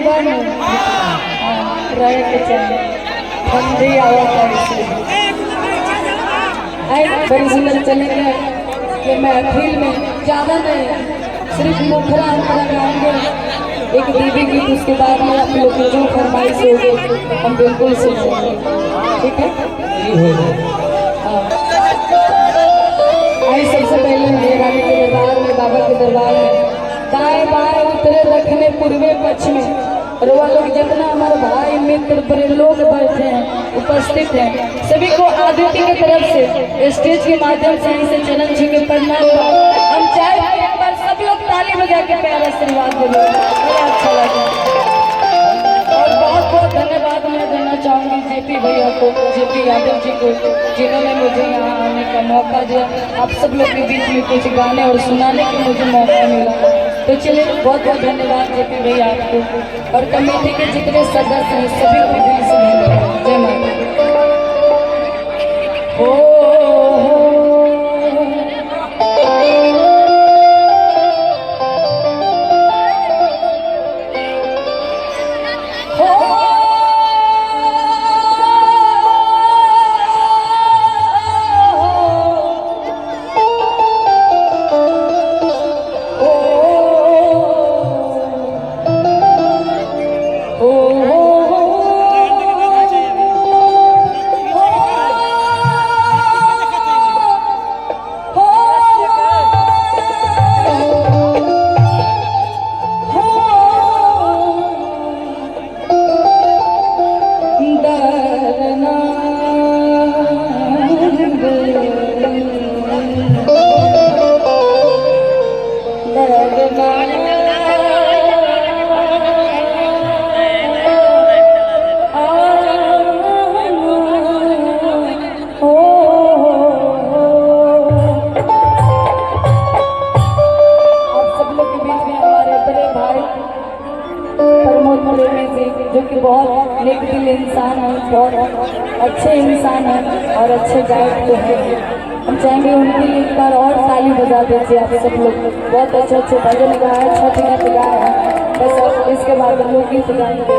बन रहे के चाहिए ठंडी आवत है बड़ी सुंदर चलेंगे कि महफिल में ज़्यादा नहीं सिर्फ मुखरा अंतरा गाएंगे एक दीदी गीत उसके बाद में आप लोग की जो फरमाइश होगी हम बिल्कुल सुनेंगे ठीक है। आई सबसे पहले रानी के दरबार में बाबा के दरबार में दाएं बाएं उतरे रखने पूर्वे पश्चिम में और वह लोग जितना हमारे भाई मित्र बड़े लोग बैठे हैं उपस्थित हैं सभी को आदित्य की तरफ से स्टेज के माध्यम से इनसे चरण जी के प्रणाम हम चाहे एक बार सब लोग ताली बजा के प्यार आशीर्वाद दे बड़ा अच्छा लगा और बहुत बहुत धन्यवाद मैं देना चाहूँगी जेपी भैया को जेपी यादव जी को जिन्होंने मुझे यहाँ आने का मौका दिया आप सब लोग के बीच में कुछ गाने और सुनाने का मुझे मौका मिला तो चलिए बहुत बहुत धन्यवाद जेपी भैया आपको और कमेटी के जितने सदस्य हैं सभी को दिल से धन्यवाद। जय माता जो कि बहुत नेक दिल इंसान है बहुत अच्छे इंसान है और अच्छे गायक तो है हम चाहेंगे उनके लिए एक बार और ताली बजा दीजिए आप सब लोग बहुत अच्छे भजन गाए छठ गीत गाए हैं बस इसके बाद हम लोग गीत गाएंगे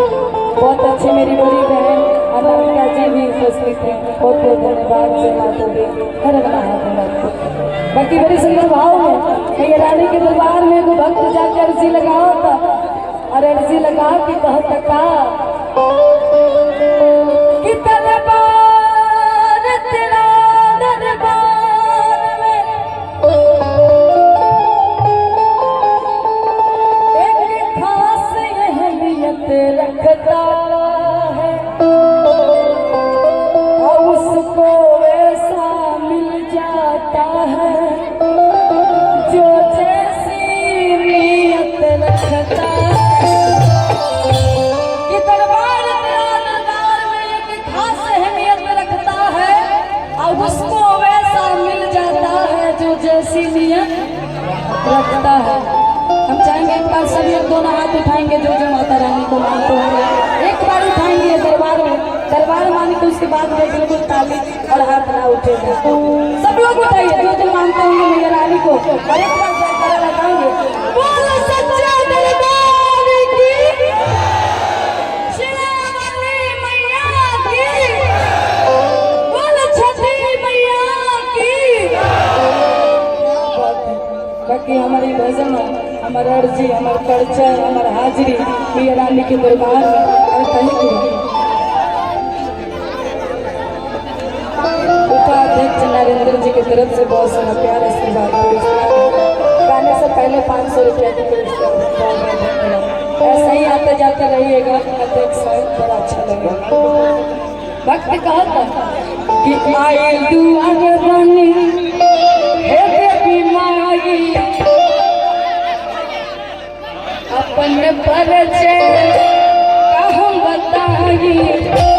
बहुत अच्छे मेरी बड़ी बहन अनामिका जी भी उपस्थित हैं बहुत बहुत धन्यवाद से हाथों के हर हाथ बाकी बड़ी सुंदर भाव में मैया रानी के दरबार में तो भक्त जाकर अर्जी लगाओ था और अर्जी लगा के कहता का कि दरबार तेरा दरबार में एक खास अहमियत रखता है और उसको ऐसा मिल जाता है जो जैसी नीयत रखता है। उसको वैसा मिल जाता है जो जैसी नियत रखता है। हम चाहेंगे एक बार सब लोग दोनों हाथ उठाएंगे जो जो माता रानी को मानते होंगे एक बार उठाएंगे दरबार माने तो उसके बाद में बिल्कुल ताली और हाथ ना उठेगा सब लोग उठाइए जो जो मानते होंगे मैया रानी को और एक बार जयकारा लगाएंगे बोलो सच्चा दरबार की बाकी हमारी भजन हमारा अर्जी हमारा परिचय हमारा हाजिरी मैया रानी के दरबार में और कहीं उपाध्यक्ष नरेंद्र जी की तरफ से बहुत सारा प्यार आशीर्वाद गाने से पहले 500 रुपया की ऐसा ही आते जाते रहिएगा अध्यक्ष साहब बड़ा अच्छा लगेगा। भक्त कहता कि आए दुआर बनी हे देवी माई अपन परिचय हम बताई